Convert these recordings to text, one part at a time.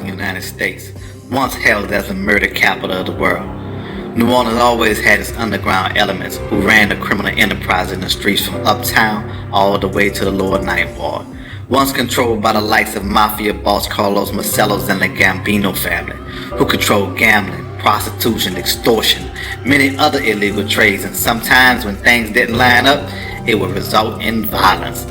American United States, once held as the murder capital of the world. New Orleans always had its underground elements who ran the criminal enterprise in the streets from uptown all the way to the lower ninth ward. Once controlled by the likes of mafia boss Carlos Marcellos and the Gambino family, who controlled gambling, prostitution, extortion, many other illegal trades, and sometimes when things didn't line up, it would result in violence.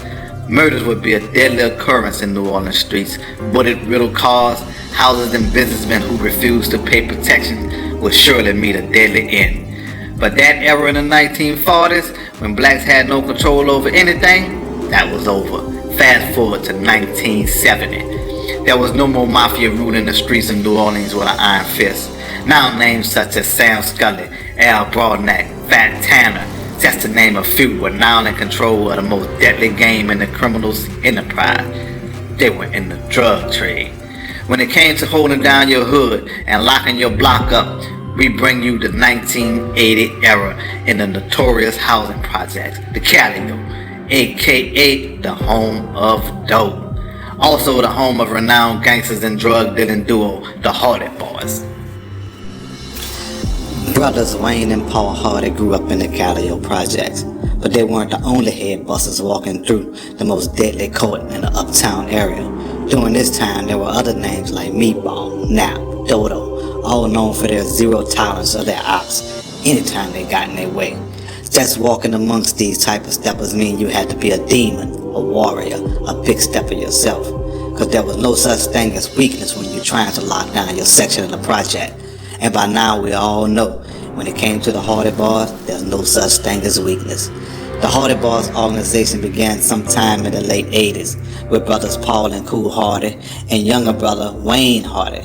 Murders would be a deadly occurrence in New Orleans streets. Bullet-riddled cars, houses, and businessmen who refused to pay protection would surely meet a deadly end. But that era in the 1940s, when blacks had no control over anything, that was over. Fast forward to 1970. There was no more mafia ruling the streets of New Orleans with an iron fist. Now names such as Sam Scully, Al Broadnack, Fat Tanner, just to name a few, were now in control of the most deadly game in the criminals' enterprise. They were in the drug trade. When it came to holding down your hood and locking your block up, we bring you the 1980 era in the notorious housing projects, the CALLIOPE, aka the home of dope. Also the home of renowned gangsters and drug dealing duo, the Hardy Boys. Brothers Wayne and Paul Hardy grew up in the CALLIOPE projects, but they weren't the only head busters walking through the most deadly court in the uptown area. During this time, there were other names like Meatball, Nap, Dodo, all known for their zero tolerance of their ops anytime they got in their way. Just walking amongst these type of steppers mean you had to be a demon, a warrior, a big stepper yourself, because there was no such thing as weakness when you're trying to lock down your section of the project. And by now we all know, when it came to the Hardy Boys, there's no such thing as weakness. The Hardy Boys organization began sometime in the late 80s with brothers Paul and Cool Hardy and younger brother Wayne Hardy.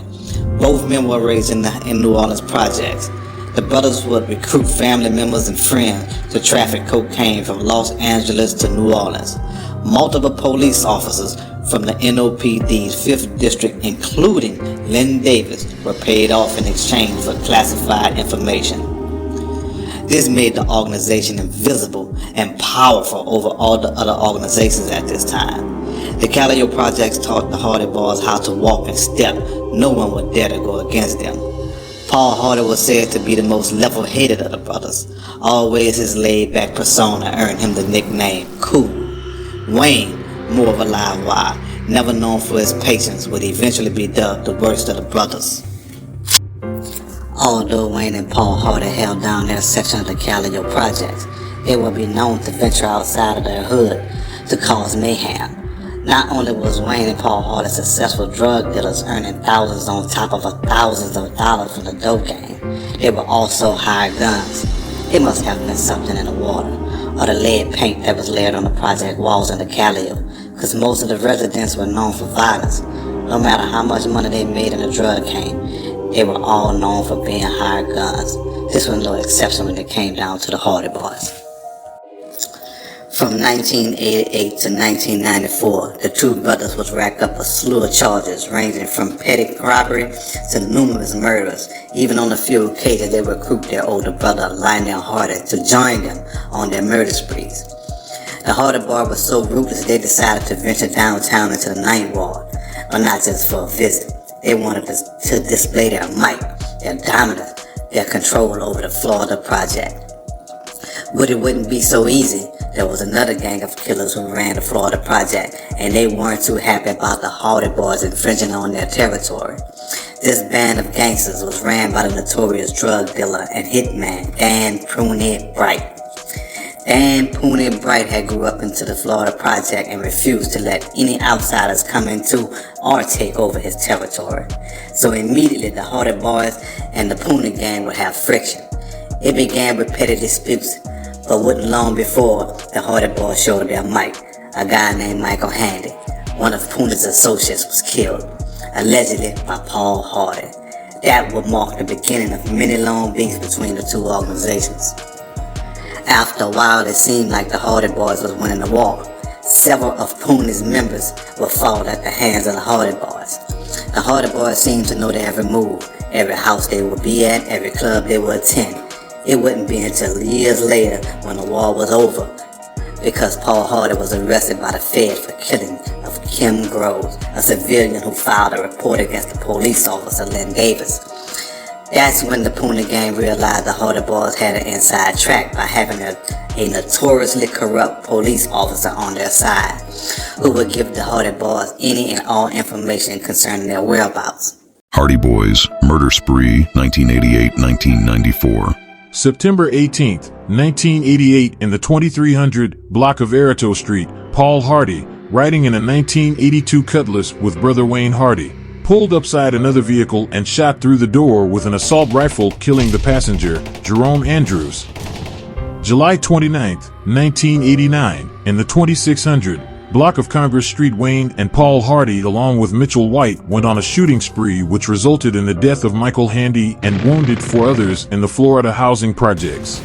Both men were raised in New Orleans projects. The brothers would recruit family members and friends to traffic cocaine from Los Angeles to New Orleans. Multiple police officers from the NOPD's 5th District, including Lynn Davis, were paid off in exchange for classified information. This made the organization invisible and powerful over all the other organizations at this time. The CALLIOPE projects taught the Hardy Boys how to walk and step. No one would dare to go against them. Paul Hardy was said to be the most level-headed of the brothers. Always his laid-back persona earned him the nickname Cool. Wayne, more of a live wire, never known for his patience, would eventually be dubbed the worst of the brothers. Although Wayne and Paul Hardy held down their section of the CALLIOPE projects, they would be known to venture outside of their hood to cause mayhem. Not only was Wayne and Paul Hardy successful drug dealers earning thousands on top of thousands of dollars from the dope game, they were also hired guns. It must have been something in the water, or the lead paint that was layered on the project walls in the CALLIOPE, because most of the residents were known for violence. No matter how much money they made in the drug game, they were all known for being hired guns. This was no exception when it came down to the Hardy Boys. From 1988 to 1994, the two brothers would rack up a slew of charges ranging from petty robbery to numerous murders. Even on a few occasions, they would recruit their older brother, Lionel Hardy, to join them on their murder sprees. The Hardy Boys were so ruthless they decided to venture downtown into the Ninth Ward, but not just for a visit. They wanted to display their might, their dominance, their control over the floor of the project. But it wouldn't be so easy. There was another gang of killers who ran the floor of the project, and they weren't too happy about the Hardy Boys infringing on their territory. This band of gangsters was ran by the notorious drug dealer and hitman Dan POONIE Bright. Dan POONIE Bright had grew up into the Florida project and refused to let any outsiders come into or take over his territory. So immediately the Hardy Boys and the POONIE gang would have friction. It began with petty disputes, but wasn't long before the Hardy Boys showed their might. A guy named Michael Handy, one of POONIE's associates, was killed, allegedly by Paul Hardy. That would mark the beginning of many long beefs between the two organizations. After a while, it seemed like the Hardy Boys was winning the war. Several of POONIE's members would fall at the hands of the Hardy Boys. The Hardy Boys seemed to know their every move, every house they would be at, every club they would attend. It wouldn't be until years later when the war was over, because Paul Hardy was arrested by the Fed for killing of Kim Groves, a civilian who filed a report against the police officer Lynn Davis. That's when the POONIE gang realized the Hardy Boys had an inside track by having a notoriously corrupt police officer on their side, who would give the Hardy Boys any and all information concerning their whereabouts. Hardy Boys, Murder Spree, 1988-1994. September 18th, 1988, in the 2300 block of Erato Street, Paul Hardy, riding in a 1982 Cutlass with brother Wayne Hardy, pulled upside another vehicle and shot through the door with an assault rifle, killing the passenger, Jerome Andrews. July 29th, 1989, in the 2600 block of Congress Street, Wayne and Paul Hardy along with Mitchell White went on a shooting spree which resulted in the death of Michael Handy and wounded 4 others in the Florida housing projects.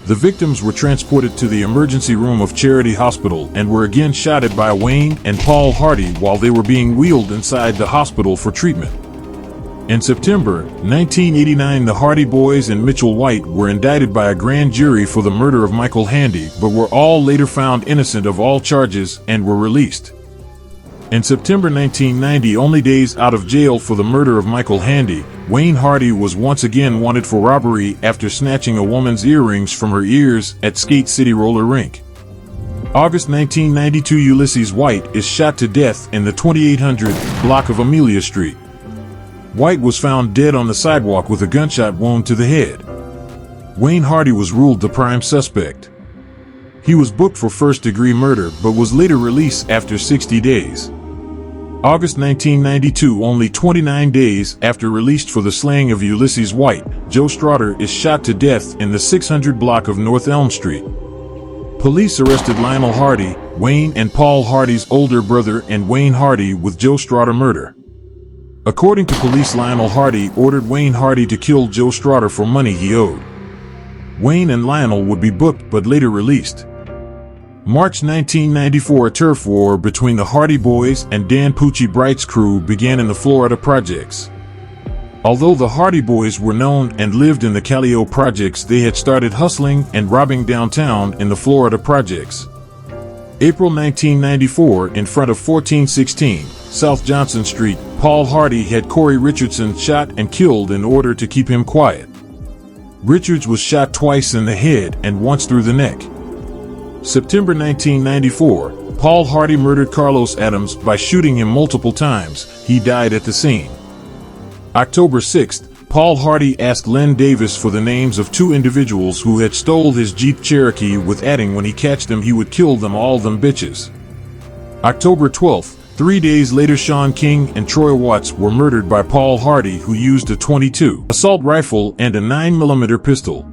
The victims were transported to the emergency room of Charity Hospital and were again shot by Wayne and Paul Hardy while they were being wheeled inside the hospital for treatment. In September 1989, the Hardy Boys and Mitchell White were indicted by a grand jury for the murder of Michael Handy, but were all later found innocent of all charges and were released. In September 1990, only days out of jail for the murder of Michael Handy, Wayne Hardy was once again wanted for robbery after snatching a woman's earrings from her ears at Skate City Roller Rink. August 1992, Ulysses White is shot to death in the 2800 block of Amelia Street. White was found dead on the sidewalk with a gunshot wound to the head. Wayne Hardy was ruled the prime suspect. He was booked for first-degree murder but was later released after 60 days. August 1992, only 29 days after released for the slaying of Ulysses White, Joe Strotter is shot to death in the 600 block of North Elm Street. Police arrested Lionel Hardy, Wayne and Paul Hardy's older brother, and Wayne Hardy with Joe Strotter murder. According to police, Lionel Hardy ordered Wayne Hardy to kill Joe Strotter for money he owed. Wayne and Lionel would be booked but later released. March 1994, a turf war between the Hardy Boys and Dan Poochie Bright's crew began in the Florida projects. Although the Hardy Boys were known and lived in the Calliope projects, they had started hustling and robbing downtown in the Florida projects. April 1994, in front of 1416 South Johnson Street, Paul Hardy had Corey Richardson shot and killed in order to keep him quiet. Richards was shot twice in the head and once through the neck. September 1994, Paul Hardy murdered Carlos Adams by shooting him multiple times. He died at the scene. October 6th, Paul Hardy asked Len Davis for the names of 2 individuals who had stole his Jeep Cherokee, with adding when he catch them he would kill them all them bitches. October 12th, 3 days later, Sean King and Troy Watts were murdered by Paul Hardy, who used a .22 assault rifle and a 9mm pistol.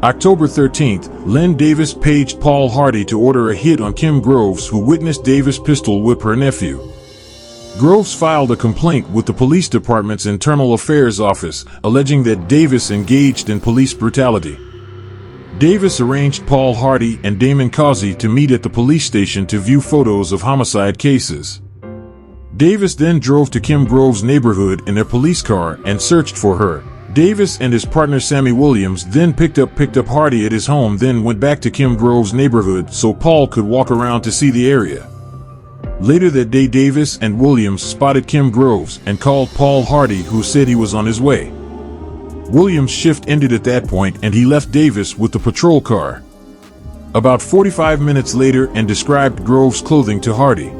October 13th, Len Davis paged Paul Hardy to order a hit on Kim Groves, who witnessed Davis pistol whip her nephew. Groves filed a complaint with the police department's internal affairs office, alleging that Davis engaged in police brutality. Davis arranged Paul Hardy and Damon Causey to meet at the police station to view photos of homicide cases. Davis then drove to Kim Groves' neighborhood in their police car and searched for her. Davis and his partner Sammy Williams then picked up Hardy at his home, then went back to Kim Groves' neighborhood so Paul could walk around to see the area. Later that day, Davis and Williams spotted Kim Groves and called Paul Hardy, who said he was on his way. Williams' shift ended at that point and he left Davis with the patrol car. About 45 minutes later, and described Groves' clothing to Hardy.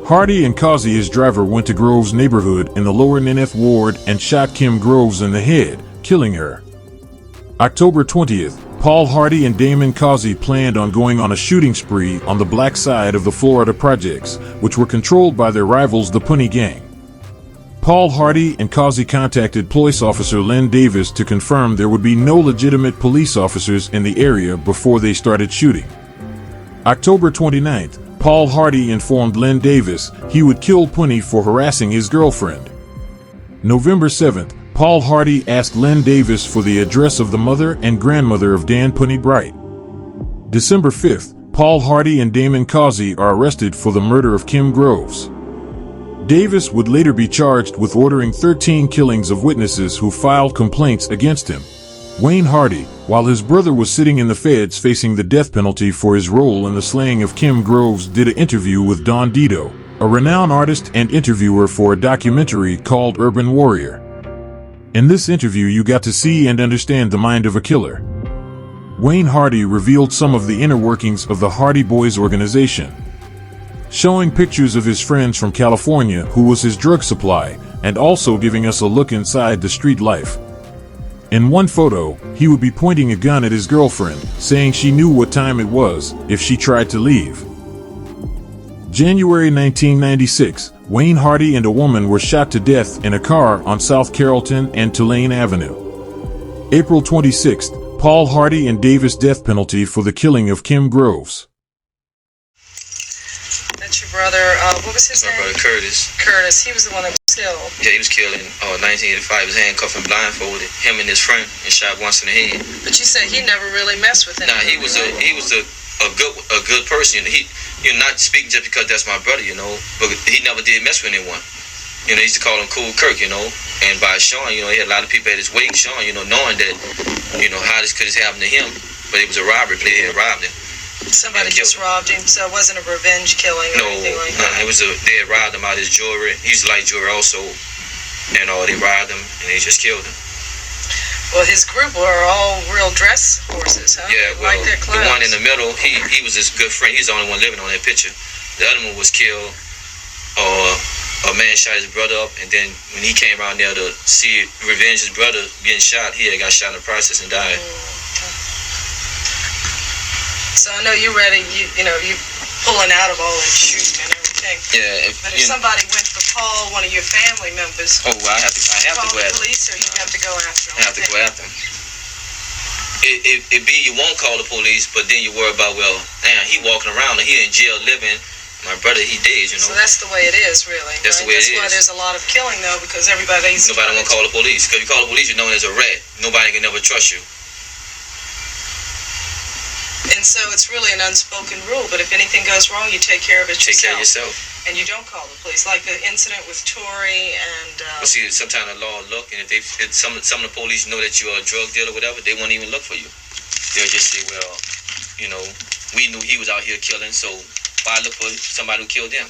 Hardy and Causey, his driver, went to Groves' neighborhood in the lower Nineth Ward and shot Kim Groves in the head, killing her. October 20th, Paul Hardy and Damon Causey planned on going on a shooting spree on the black side of the Florida projects, which were controlled by their rivals, the POONIE gang. Paul Hardy and Causey contacted police officer Len Davis to confirm there would be no legitimate police officers in the area before they started shooting. October 29th, Paul Hardy informed Len Davis he would kill POONIE for harassing his girlfriend. November 7th, Paul Hardy asked Len Davis for the address of the mother and grandmother of Dan Poonie Bright. December 5th, Paul Hardy and Damon Causey are arrested for the murder of Kim Groves. Davis would later be charged with ordering 13 killings of witnesses who filed complaints against him. Wayne Hardy, while his brother was sitting in the feds facing the death penalty for his role in the slaying of Kim Groves, did an interview with Don Dito, a renowned artist and interviewer for a documentary called Urban Warrior. In this interview, you got to see and understand the mind of a killer. Wayne Hardy revealed some of the inner workings of the Hardy Boys organization, showing pictures of his friends from California who was his drug supply, and also giving us a look inside the street life. In one photo, he would be pointing a gun at his girlfriend, saying she knew what time it was if she tried to leave. January 1996, Wayne Hardy and a woman were shot to death in a car on South Carrollton and Tulane Avenue. April 26th, Paul Hardy and Davis death penalty for the killing of Kim Groves. That's your brother, what was his name? My brother Curtis. Curtis, he was the one that was killed. Yeah, he was killed in 1985. He was handcuffed and blindfolded. Him and his friend, and shot once in the head. But you said he never really messed with him. Nah, he was a good person. You're not speaking just because that's my brother, but he never did mess with anyone. He used to call him Cool Kirk, and by Sean, he had a lot of people at his wake, Sean, knowing that, how this could have happened to him, but it was a robbery play. They had robbed him. Somebody just robbed him, so it wasn't a revenge killing or anything like that? No, they had robbed him out of his jewelry. He used to like jewelry also, and they robbed him, and they just killed him. Well, his group were all real dress horses, huh? Yeah, well, like their clothes. The one in the middle, he was his good friend. He's the only one living on that picture. The other one was killed. A man shot his brother up, and then when he came around there to see revenge his brother getting shot, he had got shot in the process and died. So I know you're ready. You pulling out of all that shooting and everything. Yeah. But if somebody went to call one of your family members, I have to call go the after him. police, or you have to go after them. I have to go after him. You won't call the police, but then you worry about, well, damn, he walking around, he in jail living. My brother, he dead, So that's the way it is, really. That's right? the way it is. That's why there's a lot of killing, though, because nobody won't call the police. Because you call the police, you're known as a rat. Nobody can never trust you. And so it's really an unspoken rule, but if anything goes wrong, you take care of it Take care of yourself. yourself. And you don't call the police, like the incident with Tory and... But see, sometimes the law look, and if some of the police know that you're a drug dealer or whatever, they won't even look for you. They'll just say, well, we knew he was out here killing, so why look for somebody who killed him?